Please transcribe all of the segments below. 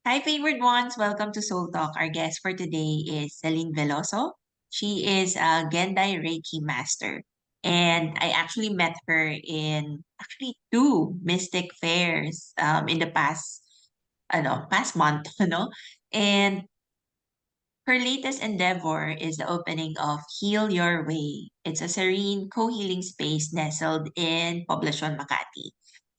Hi, favored ones. Welcome to Soul Talk. Our guest for today is Celine Veloso. She is a Gendai Reiki Master. And I actually met her in actually two Mystic Fairs in the past month, And her latest endeavor is the opening of Heal Your Way. It's a serene co-healing space nestled in Poblacion, Makati.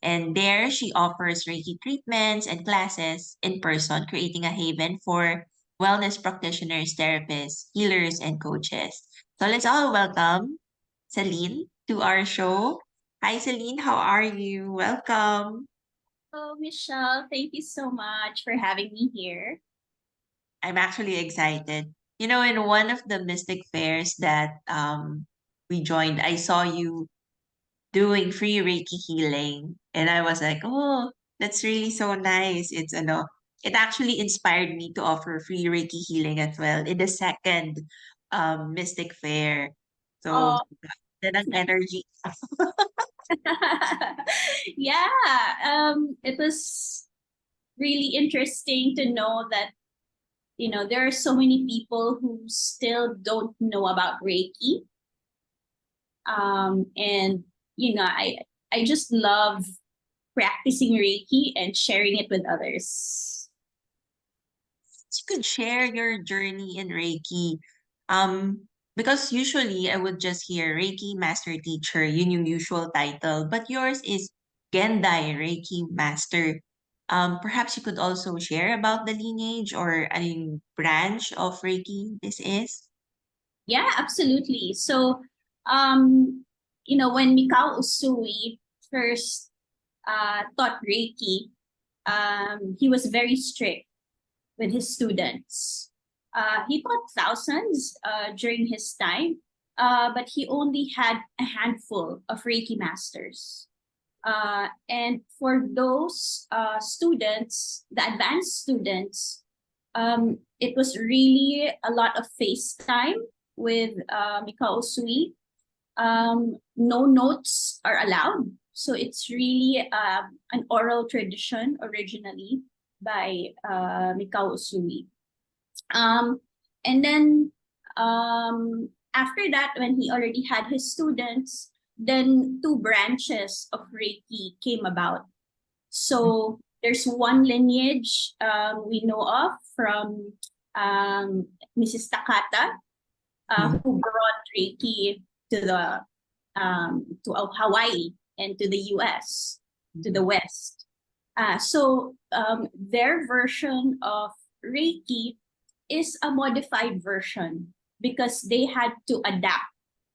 And there she offers Reiki treatments and classes in person, creating a haven for wellness practitioners, therapists, healers, and coaches. So let's all welcome Celine to our show. Hi, Celine. How are you? Welcome. Hello, Michelle. Thank you so much for having me here. I'm actually excited. In one of the Mystic Fairs that we joined, I saw you doing free Reiki healing, and I was like, "Oh, that's really so nice." It actually inspired me to offer free Reiki healing as well in the second Mystic Fair. So, Oh, then it's ang nice. energy. Yeah, it was really interesting to know that, there are so many people who still don't know about Reiki. And, I just love practicing Reiki and sharing it with others. You could share your journey in Reiki. Because usually I would just hear Reiki Master Teacher, yung usual title, but yours is Gendai Reiki Master. Perhaps you could also share about the lineage or a branch of Reiki this is. Yeah, absolutely. So, when Mikao Usui first taught Reiki, he was very strict with his students. He taught thousands during his time, but he only had a handful of Reiki masters. And for those students, the advanced students, it was really a lot of face time with Mikao Usui. No notes are allowed. So it's really an oral tradition originally by Mikao Usui. Um, and then after that, when he already had his students, then two branches of Reiki came about. So there's one lineage we know of from Mrs. Takata, Mhm. who brought Reiki to the to Hawaii and to the U.S. to the West. So their version of Reiki is a modified version because they had to adapt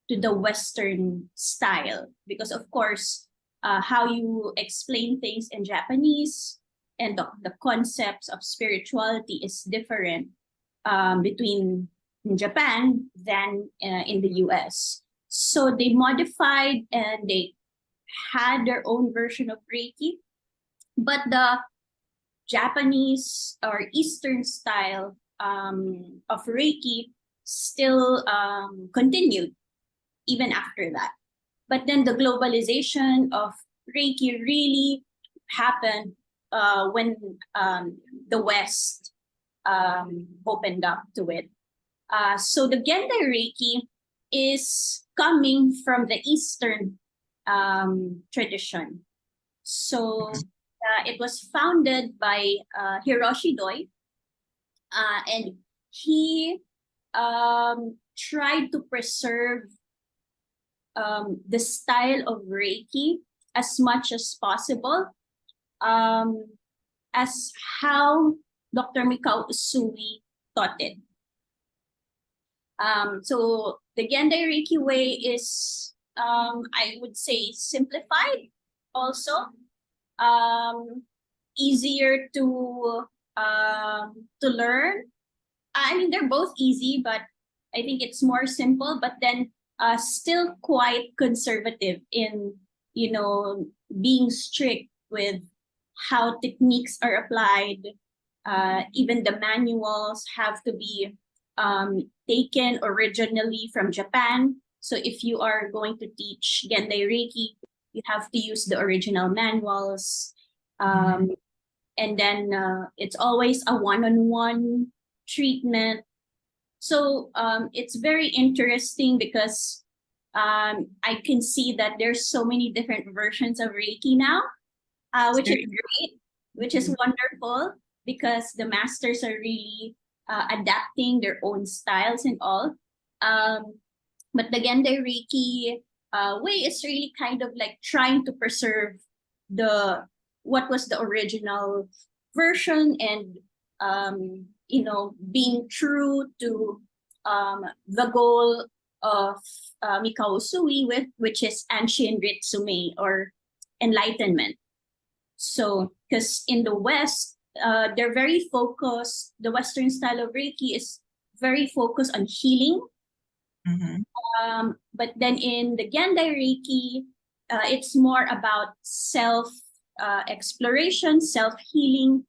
to the Western style. Because of course, how you explain things in Japanese and the concepts of spirituality is different between Japan than in the US. So they modified and they had their own version of Reiki, but the Japanese or Eastern style of Reiki still continued even after that. But then the globalization of Reiki really happened when the West opened up to it. So the Gendai Reiki is coming from the Eastern tradition. So it was founded by Hiroshi Doi, and he tried to preserve the style of Reiki as much as possible, um, as how Dr. Mikao Usui taught it. So the Gendai Reiki way is, I would say, simplified, also easier to learn. I mean, they're both easy, but I think it's more simple. But then still quite conservative in being strict with how techniques are applied. Even the manuals have to be taken originally from Japan. So if you are going to teach Gendai Reiki, you have to use the original manuals. Um, and then it's always a one-on-one treatment. So it's very interesting because I can see that there's so many different versions of Reiki now, which is great, which is wonderful because the masters are really adapting their own styles and all. But the Gendai Reiki way is really kind of like trying to preserve what was the original version, and being true to the goal of Mikao Usui, which is Anshin Ritsume, or enlightenment. So, because in the West, they're very focused, the Western style of Reiki is very focused on healing. But then in the Gendai Reiki, it's more about self-exploration, self-healing,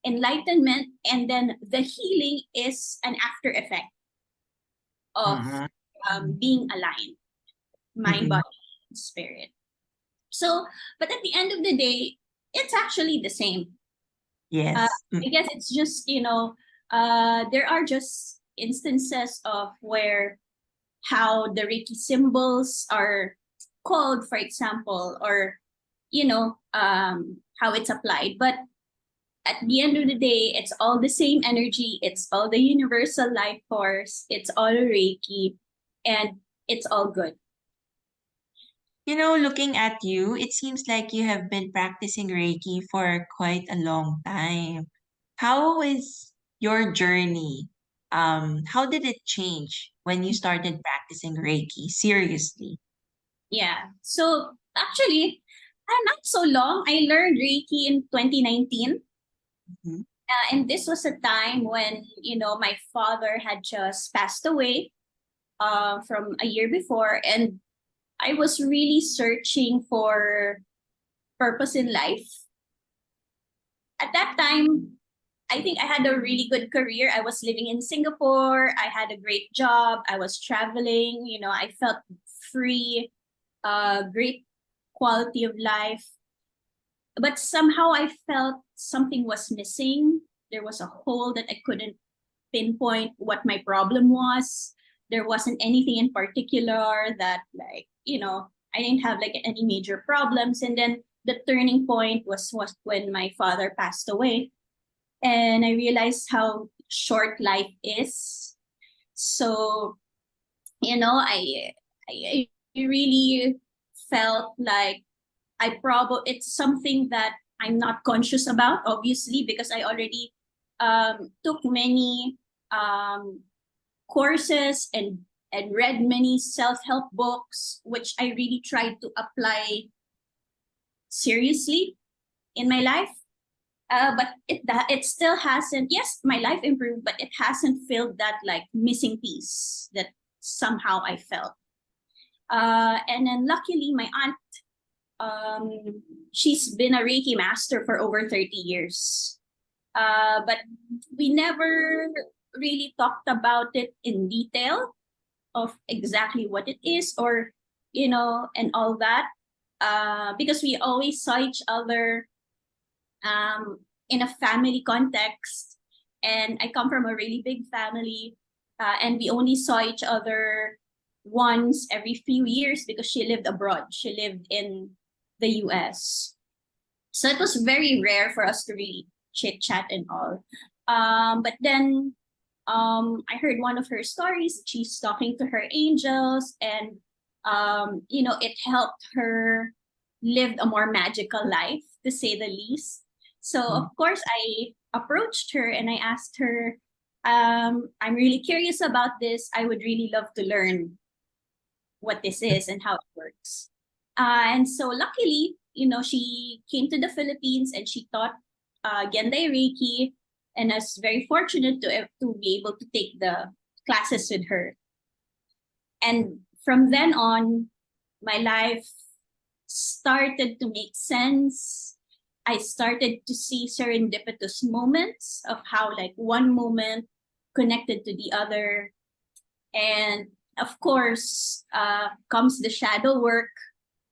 enlightenment, and then the healing is an after effect of being aligned, mind, body, and spirit. So, but at the end of the day, it's actually the same. Yes. I guess it's just, there are just instances of how the Reiki symbols are called, for example, or, how it's applied. But at the end of the day, it's all the same energy. It's all the universal life force. It's all Reiki, and it's all good. Looking at you, it seems like you have been practicing Reiki for quite a long time. How is your journey? How did it change when you started practicing Reiki seriously? Yeah. So actually, not so long. I learned Reiki in 2019. Mhm. And this was a time when, my father had just passed away from a year before. And I was really searching for purpose in life. At that time, I think I had a really good career. I was living in Singapore. I had a great job. I was traveling. I felt free, great quality of life. But somehow I felt something was missing. There was a hole that I couldn't pinpoint what my problem was. There wasn't anything in particular that, like, I didn't have like any major problems. And then the turning point was when my father passed away. And I realized how short life is. So, I really felt like it's something that I'm not conscious about, obviously, because I already took many courses and read many self-help books, which I really tried to apply seriously in my life. But it still hasn't. Yes, my life improved, but it hasn't filled that like missing piece that somehow I felt. And then luckily, my aunt, she's been a Reiki master for over 30 years. But we never really talked about it in detail of exactly what it is, or, and all that. Because we always saw each other in a family context. And I come from a really big family, and we only saw each other once every few years because she lived abroad. She lived in the US. So it was very rare for us to really chit chat and all. But then I heard one of her stories. She's talking to her angels, and it helped her live a more magical life, to say the least. So of course I approached her and I asked her, I'm really curious about this. I would really love to learn what this is and how it works. And so luckily, she came to the Philippines and she taught Gendai Reiki, and I was very fortunate to be able to take the classes with her. And from then on, my life started to make sense. I started to see serendipitous moments of how like one moment connected to the other. And of course, comes the shadow work.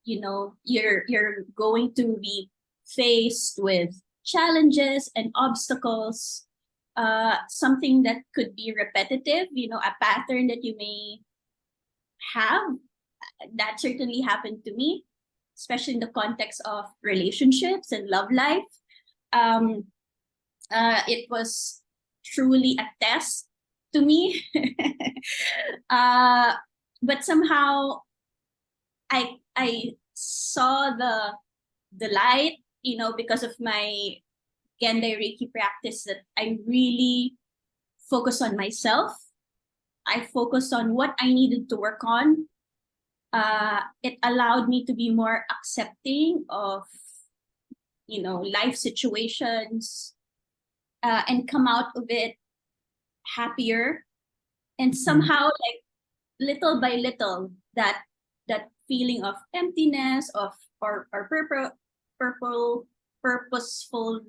You're going to be faced with challenges and obstacles, something that could be repetitive, a pattern that you may have, that certainly happened to me, especially in the context of relationships and love life. It was truly a test to me. But somehow I saw the light, because of my Gendai Reiki practice, that I really focused on myself. I focused on what I needed to work on. It allowed me to be more accepting of, life situations, and come out of it happier. And somehow, like, little by little, that feeling of emptiness, or purposeful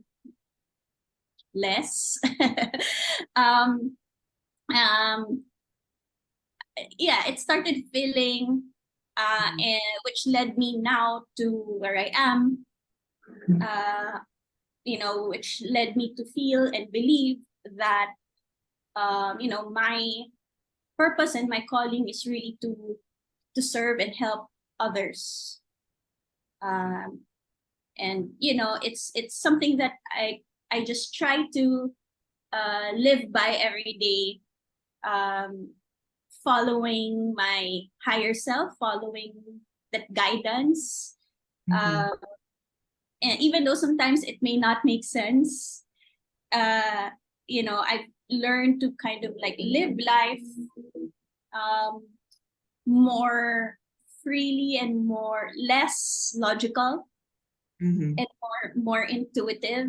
less. um, um, yeah, it started feeling, and which led me now to where I am, which led me to feel and believe that, my purpose and my calling is really to serve and help others. And it's something that I just try to live by every day, following my higher self, following that guidance. And even though sometimes it may not make sense, I've learned to kind of like live life more freely and less logical, and more intuitive.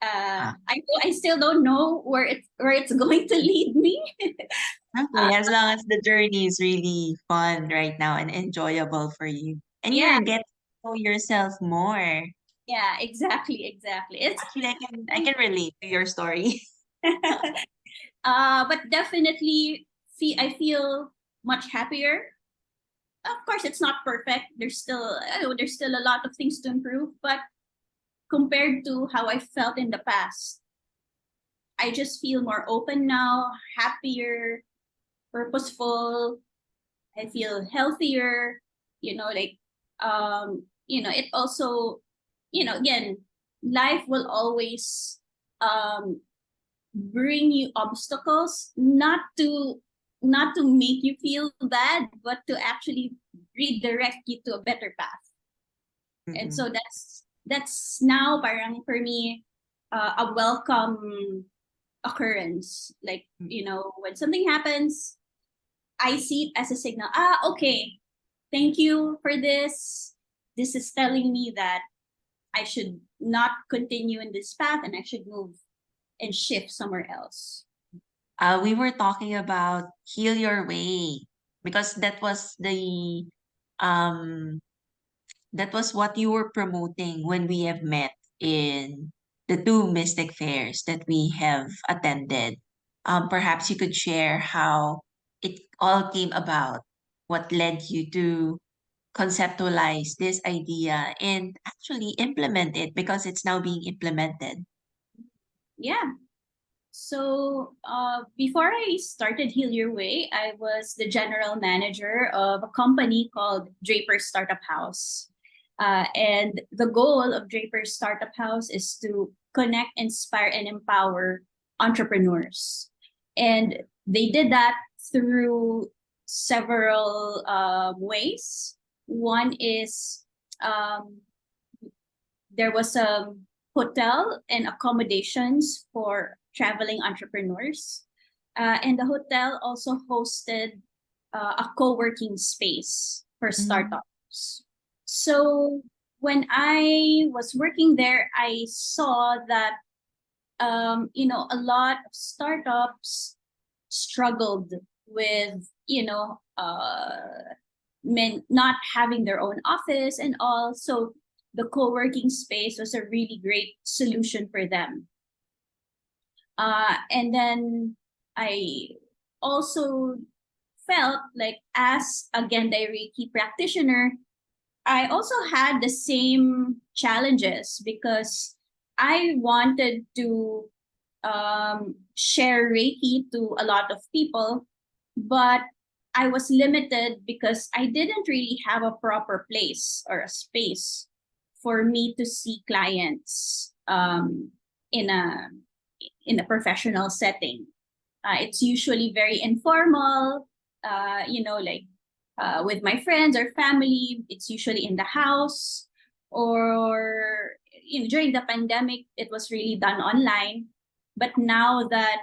I still don't know where it's going to lead me. Okay, as long as the journey is really fun right now and enjoyable for you, and Yeah. you're getting to know yourself more. Yeah, exactly. It's Actually, I can relate to your story. but definitely I feel much happier. Of course, it's not perfect. There's still a lot of things to improve, but compared to how I felt in the past, I just feel more open now, happier, purposeful. I feel healthier, it also, again, life will always bring you obstacles, not to make you feel bad, but to actually redirect you to a better path. And so that's now parang for me, a welcome occurrence. Like, when something happens, I see it as a signal. Okay, thank you for this. This is telling me that I should not continue in this path and I should move and shift somewhere else. We were talking about Heal Your Way because um that was what you were promoting when we have met in the two mystic fairs that we have attended. Perhaps you could share how it all came about, what led you to conceptualize this idea and actually implement it because it's now being implemented. Yeah. So before I started Heal Your Way, I was the general manager of a company called Draper Startup House. And the goal of Draper Startup House is to connect, inspire, and empower entrepreneurs. And they did that through several ways. One is, there was a hotel and accommodations for traveling entrepreneurs. And the hotel also hosted a co-working space for startups. So when I was working there, I saw that, a lot of startups struggled with, not having their own office and all. So the co-working space was a really great solution for them. And then I also felt like, as a Gendai Reiki practitioner, I also had the same challenges because I wanted to share Reiki to a lot of people, but I was limited because I didn't really have a proper place or a space for me to see clients in a professional setting. It's usually very informal, like with my friends or family. It's usually in the house, or during the pandemic, it was really done online. But now that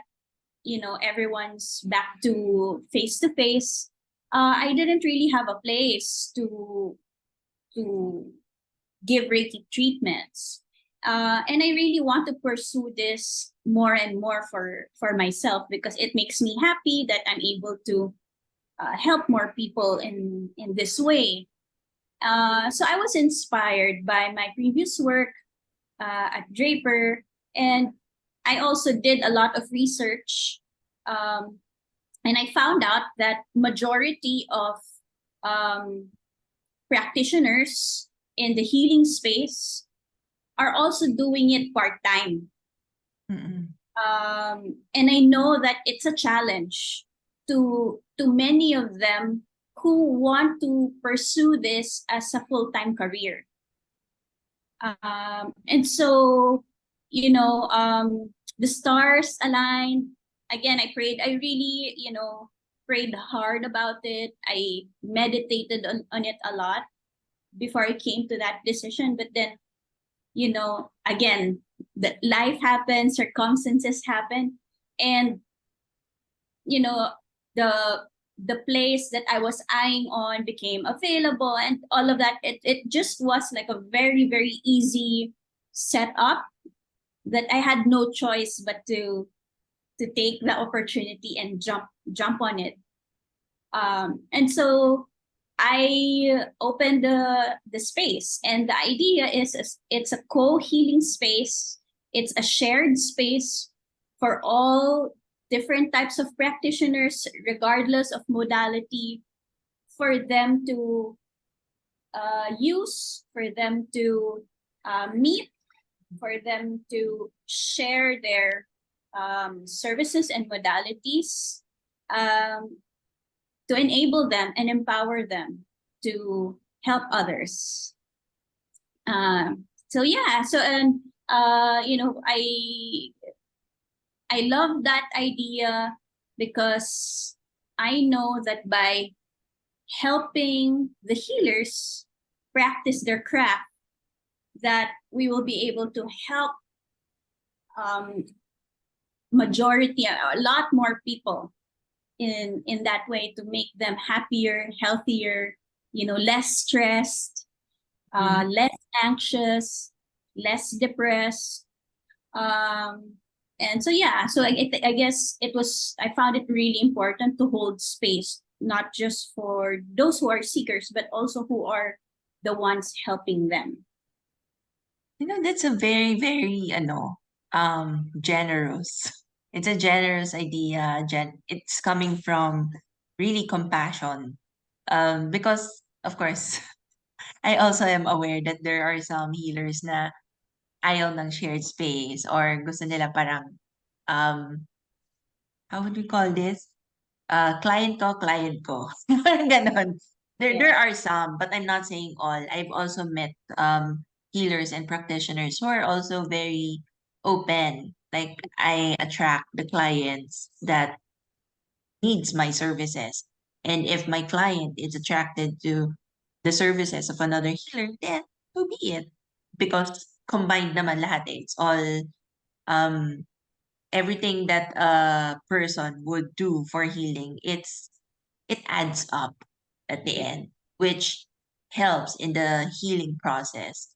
everyone's back to face, I didn't really have a place to give Reiki treatments. And I really want to pursue this more and more for myself, because it makes me happy that I'm able to help more people in this way. So I was inspired by my previous work at Draper, and I also did a lot of research, and I found out that majority of um, practitioners in the healing space are also doing it part-time. And I know that it's a challenge to many of them who want to pursue this as a full-time career. And so, the stars aligned. Again, I prayed. I really, prayed hard about it. I meditated on it a lot before I came to that decision. But then, again, the life happens, circumstances happen, and the place that I was eyeing on became available, and all of that. It just was like a very, very easy setup that I had no choice but to take the opportunity and jump on it. And so I opened the space, and the idea is it's a co-healing space. It's a shared space for all different types of practitioners, regardless of modality, for them to use, for them to meet, for them to share their services and modalities, to enable them and empower them to help others. So yeah, so and I love that idea, because I know that by helping the healers practice their craft, that we will be able to help majority, a lot more people in that way, to make them happier, healthier, less stressed, less anxious, less depressed. And so yeah, so I guess I found it really important to hold space, not just for those who are seekers, but also who are the ones helping them. That's a very, very, generous. It's a generous idea. It's coming from really compassion. Because of course, I also am aware that there are some healers na ayaw ng shared space, or gusto nila parang, how would we call this? Client ko, client ko. Parang ganon. There are some, but I'm not saying all. I've also met healers and practitioners who are also very open. Like, I attract the clients that needs my services. And if my client is attracted to the services of another healer, then so be it. Because combined naman lahat eh. It's all um everything that a person would do for healing, it adds up at the end, which helps in the healing process.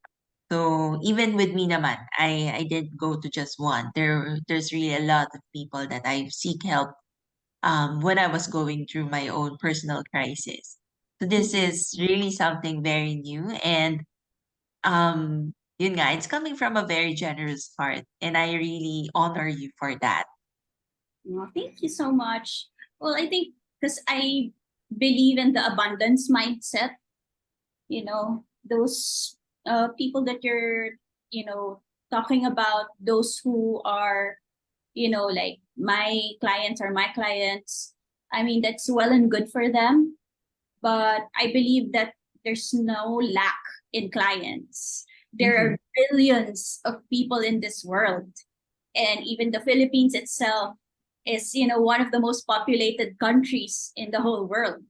So even with me naman, I didn't go to just one. There's really a lot of people that I seek help when I was going through my own personal crisis. So this is really something very new, and yun nga, it's coming from a very generous heart, and I really honor you for that. Well, thank you so much. Well, I think because I believe in the abundance mindset, those people that you're, talking about, those who are, like my clients or my clients, I mean, that's well and good for them. But I believe that there's no lack in clients. There Mm-hmm. are billions of people in this world. And even the Philippines itself is, one of the most populated countries in the whole world.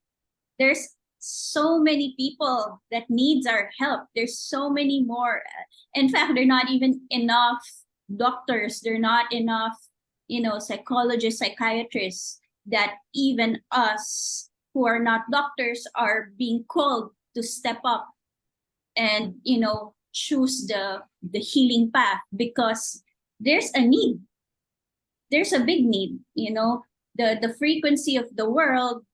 There's so many people that needs our help. There's so many more. In fact, there are not even enough doctors. There are not enough, psychologists, psychiatrists, that even us who are not doctors are being called to step up and, choose the healing path, because there's a need. There's a big need. The frequency of the world,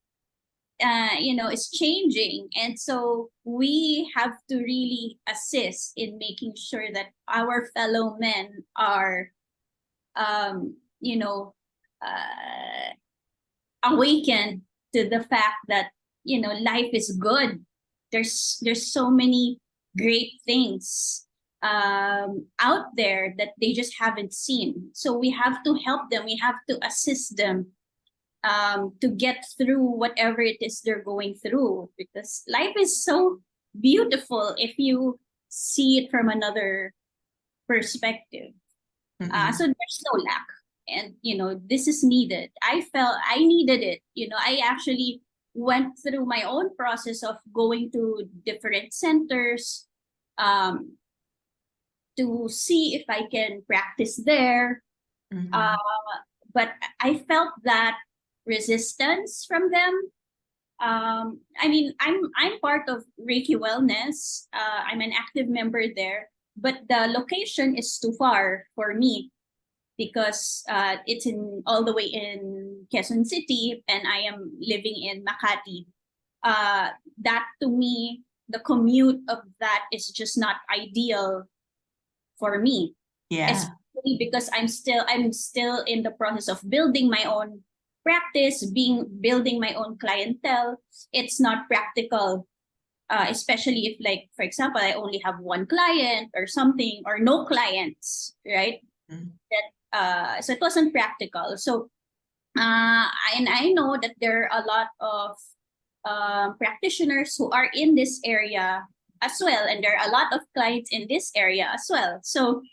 is changing, and so we have to really assist in making sure that our fellow men are, um, you know, awakened to the fact that, life is good. There's so many great things out there that they just haven't seen. So we have to help them. We have to assist them to get through whatever it is they're going through, because life is so beautiful if you see it from another perspective. Mm-hmm. So there's no lack. And, this is needed. I felt I needed it. I actually went through my own process of going to different centers um, to see if I can practice there. Mm-hmm. Uh, but I felt that resistance from them. I mean, I'm part of Reiki Wellness. I'm an active member there, but the location is too far for me, because it's in all the way in Quezon City, and I am living in Makati. That to me, the commute of that is just not ideal for me, Yeah. especially because I'm still in the process of building my own practice, building my own clientele. It's not practical, especially if, like, for example, I only have one client or something, or no clients, right? Mm-hmm. So it wasn't practical. So and I know that there are a lot of practitioners who are in this area as well, and there are a lot of clients in this area as well. So,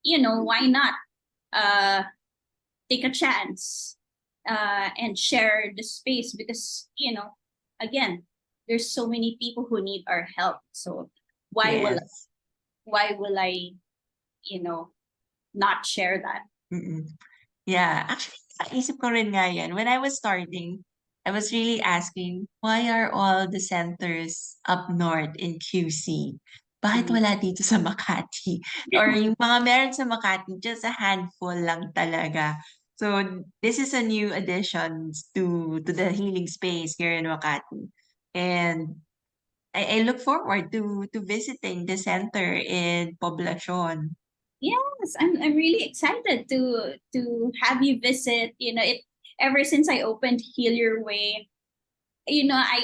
why not uh, take a chance and share the space, because, again, there's so many people who need our help. So why will Yes. why will I, you know, not share that? Mm-mm. Yeah, actually, naisip ko rin nga yan. When I was starting, I was really asking, why are all the centers up north in QC? Bakit Mm. wala dito sa Makati? Or yung mga meron sa Makati, just a handful lang talaga. So this is a new addition to the healing space here in Makati. And I look forward to visiting the center in Poblacion. Yes, I'm really excited to have you visit. It ever since I opened Heal Your Way, I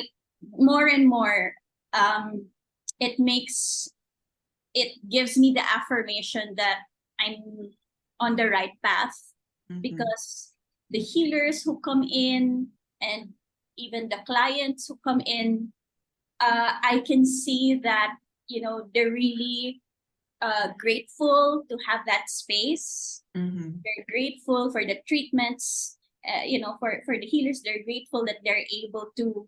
more and more, um it gives me the affirmation that I'm on the right path, Mm-hmm. because the healers who come in, and even the clients who come in, I can see that, they're really grateful to have that space. Mm-hmm. They're grateful for the treatments. For the healers, they're grateful that they're able to,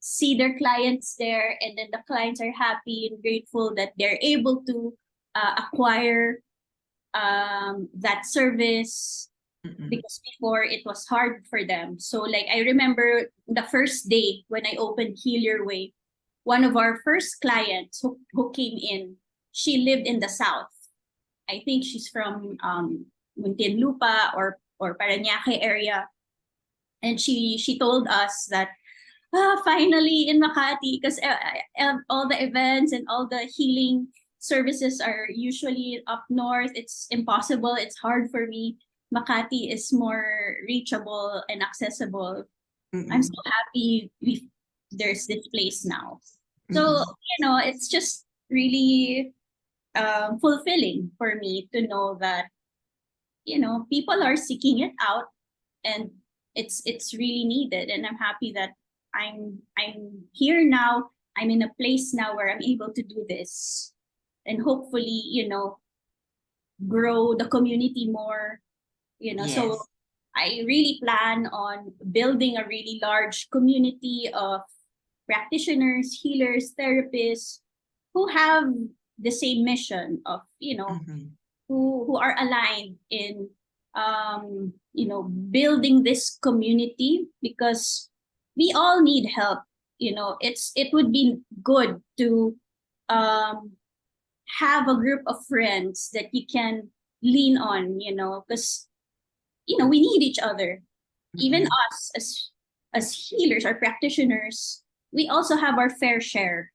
see their clients there, and then the clients are happy and grateful that they're able to acquire that service, Mm-mm. because before it was hard for them. So, like, I remember the first day when I opened Heal Your Way, one of our first clients who came in, she lived in the south. I think she's from Muntinlupa or Parañaque area, and she told us that, finally in Makati, because all the events and all the healing services are usually up north. It's impossible. It's hard for me. Makati is more reachable and accessible. I'm so Mm-mm. happy there's this place now. So, Mm-mm. it's just really fulfilling for me to know that, people are seeking it out, and it's really needed. And I'm happy that I'm here now. I'm in a place now where I'm able to do this, and hopefully, grow the community more, so Yes. I really plan on building a really large community of practitioners, healers, therapists who have the same mission of, Mm-hmm. who are aligned in building this community, because we all need help. It would be good to um have a group of friends that you can lean on, because we need each other. Even Mm-mm. us as healers or practitioners, we also have our fair share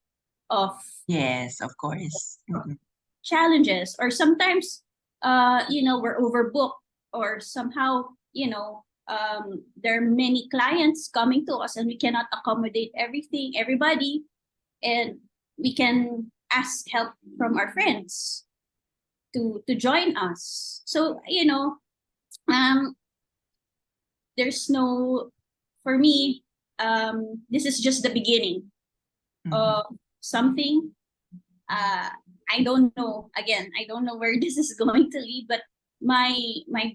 of Yes, of course. Mm-mm. challenges, or sometimes we're overbooked, or somehow there are many clients coming to us and we cannot accommodate everybody, and we can ask help from our friends to join us. So um there's no for me, this is just the beginning Mm-hmm. of something. uh I don't know, again, I don't know where this is going to lead, but my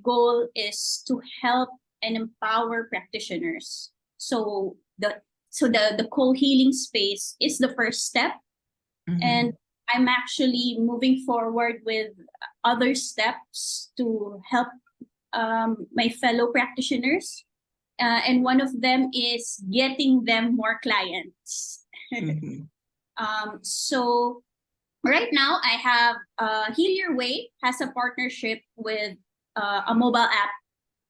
goal is to help and empower practitioners. So the co-healing space is the first step, Mm-hmm. and I'm actually moving forward with other steps to help my fellow practitioners. And one of them is getting them more clients. Mm-hmm. So right now, I have HealurWay has a partnership with a mobile app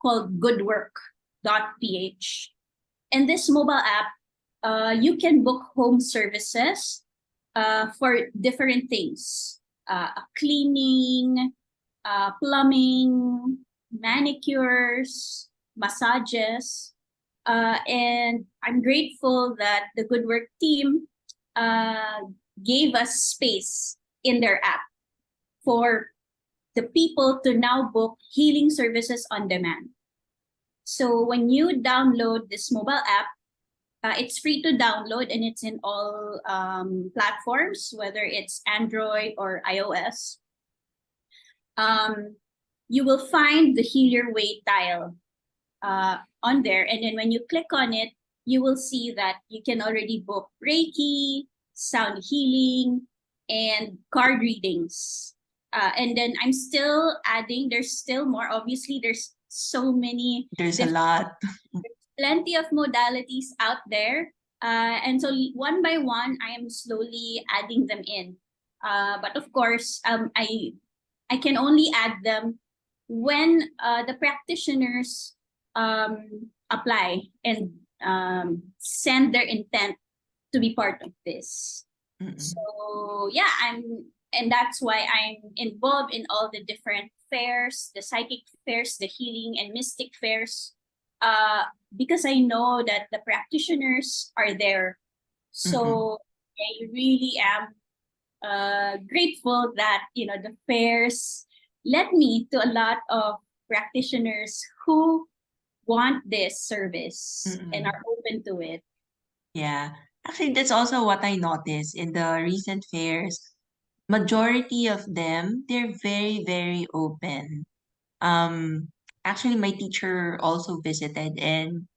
called goodwork.ph. And this mobile app, you can book home services for different things, cleaning, plumbing, manicures, massages. And I'm grateful that the Good Work team uh, gave us space in their app for the people to now book healing services on demand. So when you download this mobile app, it's free to download, and it's in all platforms, whether it's Android or iOS. Um, you will find the HealurWay tile on there. And then when you click on it, you will see that you can already book Reiki, sound healing, and card readings. And then I'm still adding, there's still more. Obviously, there's so many There's a different, lot. plenty of modalities out there. And so one by one, I am slowly adding them in. But of course, I can only add them when the practitioners apply and send their intent to be part of this. Mm-mm. So yeah, and that's why I'm involved in all the different fairs, the psychic fairs, the healing and mystic fairs, because I know that the practitioners are there. Mm-mm. So I really am grateful that the fairs led me to a lot of practitioners who want this service and Mm-mm. are open to it. Yeah. Actually, that's also what I noticed in the recent fairs. Majority of them, they're very, very open. Um, Actually, my teacher also visited and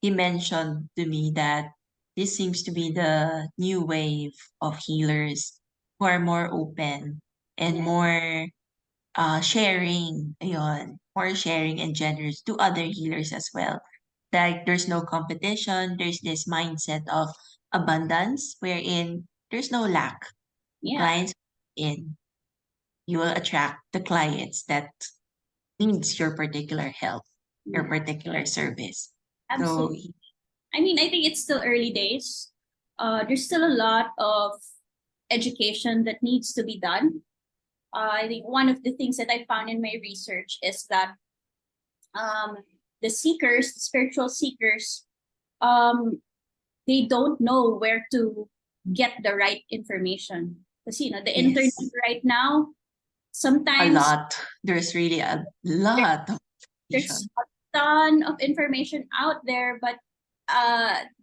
he mentioned to me that this seems to be the new wave of healers who are more open and Yeah, more sharing, ayun, more sharing and generous to other healers as well. Like there's no competition, there's this mindset of abundance wherein there's no lack. yeah, Clients in, you will attract the clients that needs your particular help, your yeah, particular service. So, absolutely. I mean, I think it's still early days. There's still a lot of education that needs to be done. I think one of the things that I found in my research is that um, the spiritual seekers, um, they don't know where to get the right information. Because, you know, the internet Yes. right now, A sometimes lot. There's really a lot of there's information. a ton of information out there, but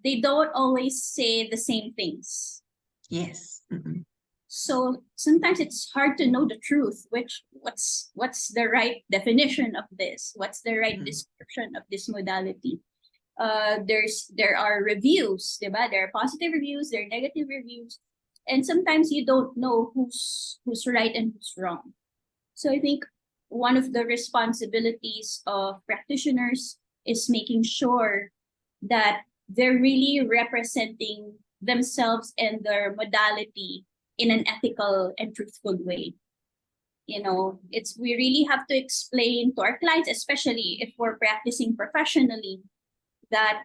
they don't always say the same things. Yes. Mm-mm. So sometimes it's hard to know the truth, what's the right definition of this, what's the right Mm-mm. description of this modality. There are reviews, diba? There are positive reviews, there are negative reviews, and sometimes you don't know who's right and who's wrong. So I think one of the responsibilities of practitioners is making sure that they're really representing themselves and their modality in an ethical and truthful way. You know, it's we really have to explain to our clients, especially if we're practicing professionally, that,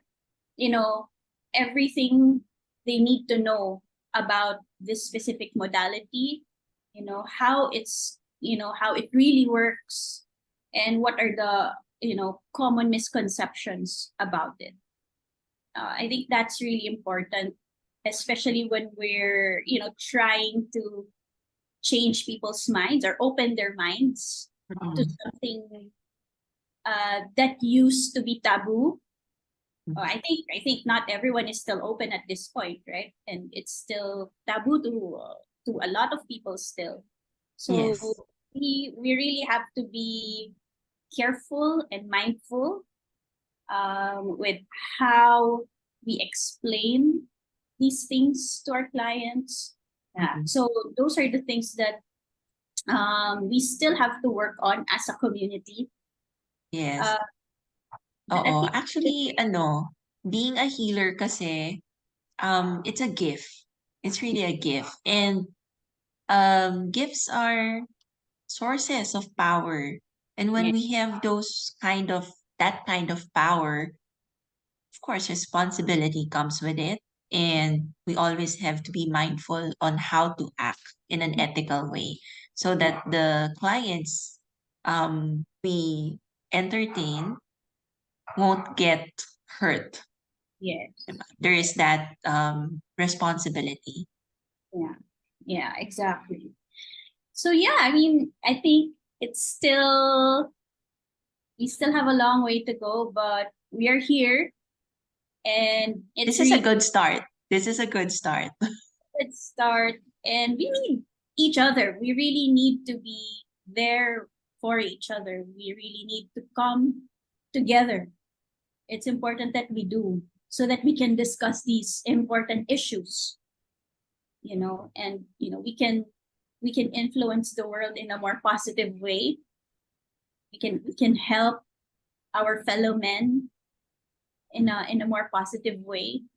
you know, everything they need to know about this specific modality, you know, how it's, you know, how it really works, and what are the, you know, common misconceptions about it. I think that's really important, especially when we're, you know, trying to change people's minds or open their minds to Mm-mm. something that used to be taboo. Mm-mm. I think not everyone is still open at this point, right? And it's still taboo to a lot of people still. So Yes. we really have to be careful and mindful with how we explain these things to our clients. Yeah. Mm-mm. So those are the things that we still have to work on as a community. Yes. Uh, but I Oo. think Actually, being a healer kasi, it's a gift. It's really a gift. And gifts are sources of power. And when yeah, we have that kind of power, of course, responsibility comes with it. And we always have to be mindful on how to act in an ethical way so yeah, that the clients we entertain won't get hurt. yeah, There is that responsibility. yeah, yeah, exactly. So yeah, I mean, I think it's still we still have a long way to go, but we are here, and it's This is a really good start. This is a good start. a good start. And we need each other. We really need to be there for each other. We really need to come together. It's important that we do so that we can discuss these important issues, you know, and you know we can influence the world in a more positive way. We can help our fellow men in a more positive way.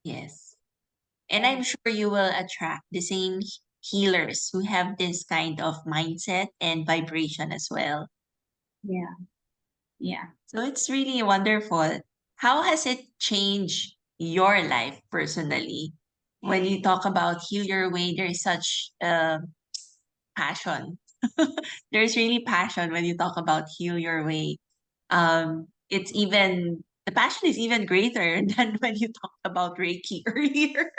Yes. And And I'm sure you will attract the same healers who have this kind of mindset and vibration as well. yeah, yeah. So it's really wonderful. How has it changed your life personally? When you talk about Heal Your Way, there's such passion. There's really passion when you talk about Heal Your Way. It's even the passion is even greater than when you talked about Reiki earlier.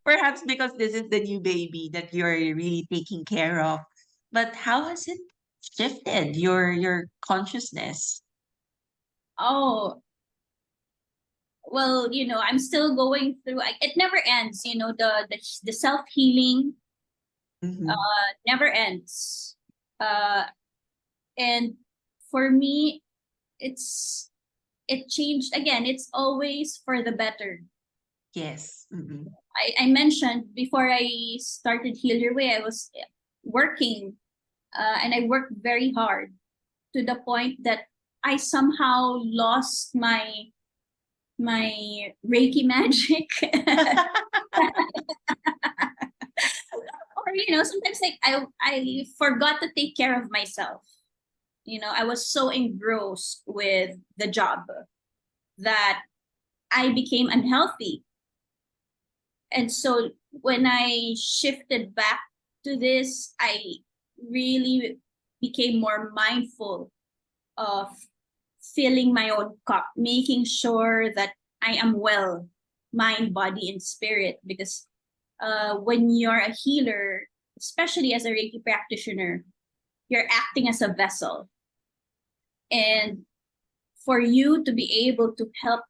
Perhaps because this is the new baby that you're really taking care of. But how has it shifted your consciousness? Oh, well, you know, I'm still going through. It never ends. You know, the self healing Mm-hmm. never ends. Uh, and for me, it's it changed again. It's always for the better. Yes. Mm-hmm. I mentioned before I started Heal Your Way, I was working, and I worked very hard to the point that I somehow lost my Reiki magic. Or you know, sometimes like I forgot to take care of myself. You know, I was so engrossed with the job that I became unhealthy. And so when I shifted back to this, I really became more mindful of filling my own cup, making sure that I am well, mind, body, and spirit. Because when you're a healer, especially as a Reiki practitioner, you're acting as a vessel. And for you to be able to help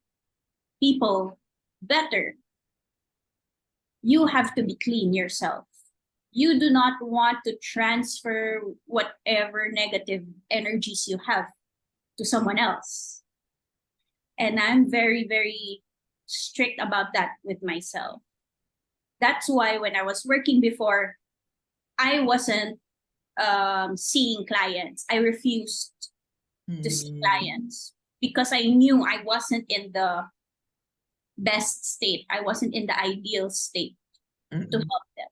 people better, you have to be clean yourself. You do not want to transfer whatever negative energies you have to someone else. And I'm very, very strict about that with myself. That's why when I was working before, I wasn't seeing clients. I refused to see clients because I knew I wasn't in the best state. I wasn't in the ideal state to help them.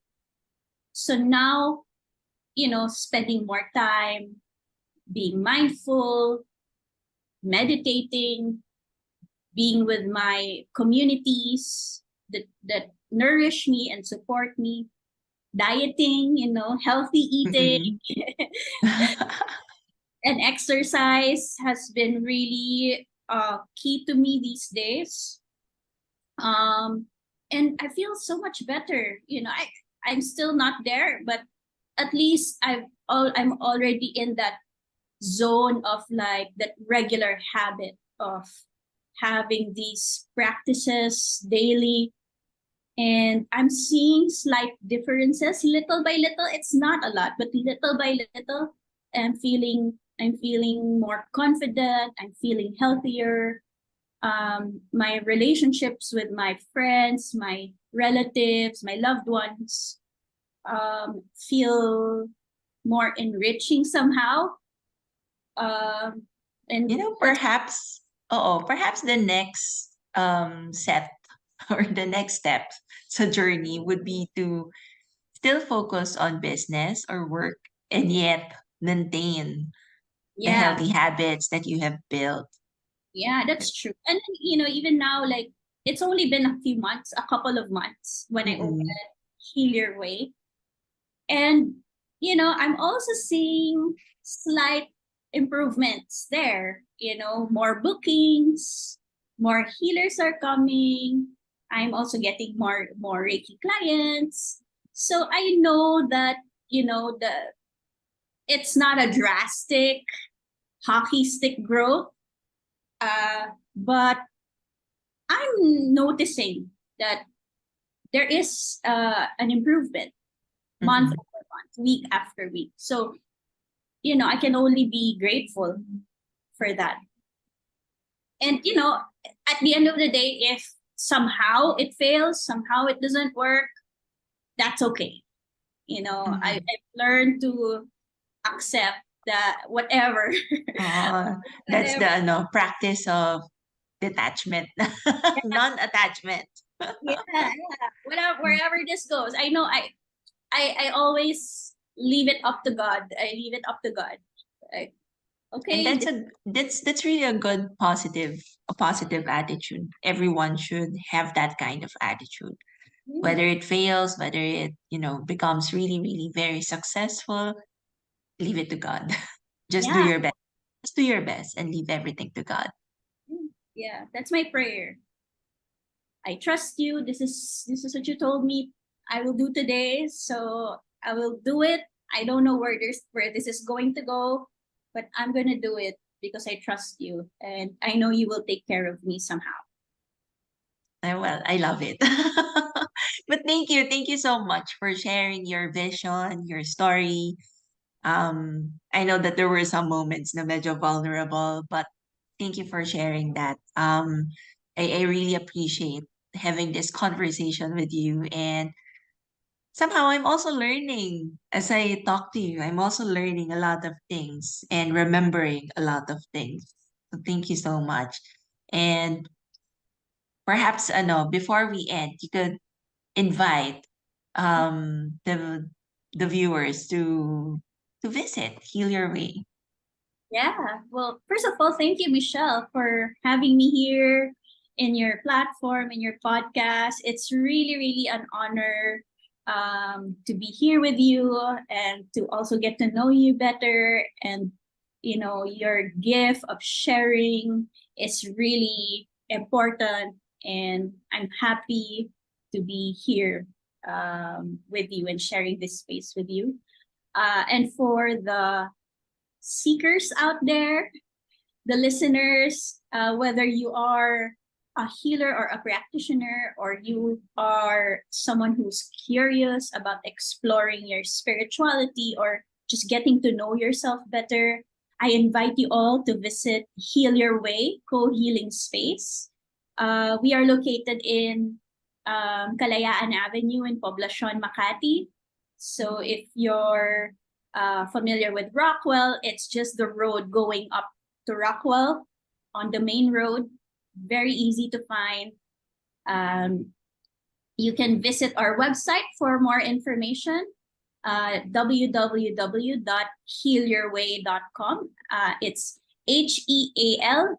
So now, spending more time, being mindful, meditating, being with my communities that nourish me and support me, dieting, healthy eating, and exercise has been really key to me these days. And I feel so much better. I'm still not there, but at least I'm already in that zone of like that regular habit of having these practices daily. And I'm seeing slight differences little by little. It's not a lot, but little by little, I'm feeling more confident. I'm feeling healthier. My relationships with my friends, my relatives, my loved ones feel more enriching somehow. And perhaps the next set or the next step sa journey would be to still focus on business or work and yet maintain the yeah, healthy habits that you have built. yeah, that's true. And even now, like it's only been a couple of months when I opened HealurWay. And I'm also seeing slight improvements there. More bookings, more healers are coming. I'm also getting more Reiki clients. So I know that, it's not a drastic hockey stick growth. But I'm noticing that there is an improvement month over month, week after week. So, I can only be grateful for that. And, at the end of the day, if somehow it fails, somehow it doesn't work, that's okay. I've learned to accept that whatever. That's the practice of detachment, non-attachment. Yeah. Wherever this goes, I know I always leave it up to God. I leave it up to God. Like, okay. And that's really a positive attitude. Everyone should have that kind of attitude. Whether it fails, whether it, becomes really, really very successful, leave it to God. Just do Yeah. your best. Just do your best and leave everything to God. Yeah, that's my prayer. I trust you. This is what you told me I will do today, so I will do it. I don't know where this is going to go, but I'm gonna do it because I trust you and I know you will take care of me somehow. Well, I love it. But thank you so much for sharing your vision, your story. I know that there were some moments na medyo vulnerable, but thank you for sharing that. I really appreciate having this conversation with you, and somehow I'm also learning as I talk to you. I'm also learning a lot of things and remembering a lot of things. So thank you so much. And perhaps before we end, you could invite the viewers to visit Heal Your Way. Yeah. Well, first of all, thank you, Michelle, for having me here in your platform, in your podcast. It's really, really an honor to be here with you and to also get to know you better. And, your gift of sharing is really important. And I'm happy to be here with you and sharing this space with you. And for the seekers out there, the listeners, whether you are a healer or a practitioner, or you are someone who's curious about exploring your spirituality or just getting to know yourself better, I invite you all to visit HealurWay Co-Healing Space. We are located in Kalayaan Avenue in Poblacion, Makati. So if you're familiar with Rockwell, it's just the road going up to Rockwell on the main road. Very easy to find. You can visit our website for more information, www.healurway.com. It's HealurWay,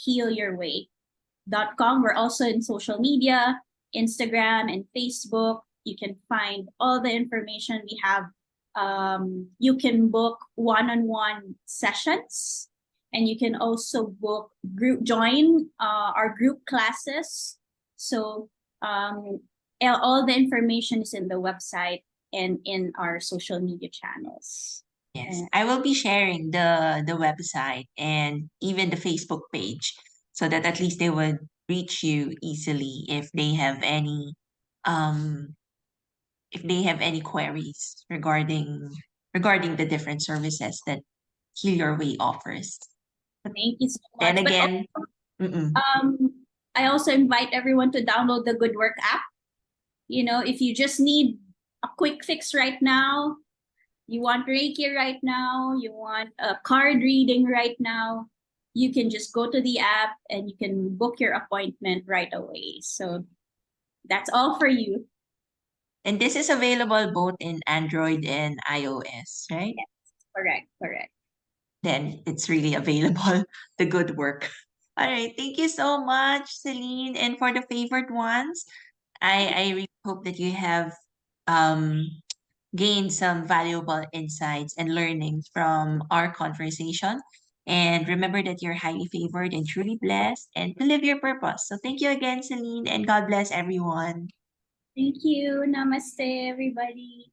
HealurWay.com. We're also in social media, Instagram and Facebook. You can find all the information we have. You can book one-on-one sessions, and you can also join our group classes. So all the information is in the website and in our social media channels. Yes, I will be sharing the website and even the Facebook page so that at least they would reach you easily if they have any queries regarding the different services that HealurWay offers. Thank you so much. Then again, I also invite everyone to download the Good Work app. You know, if you just need a quick fix right now, you want Reiki right now, you want a card reading right now, you can just go to the app and you can book your appointment right away. So that's all for you. And this is available both in Android and iOS, right? Yes, correct. Then it's really available, the Good Work. All right. Thank you so much, Celine. And for the favorite ones, I really hope that you have gained some valuable insights and learnings from our conversation. And remember that you're highly favored and truly blessed and to live your purpose. So thank you again, Celine, and God bless everyone. Thank you. Namaste, everybody.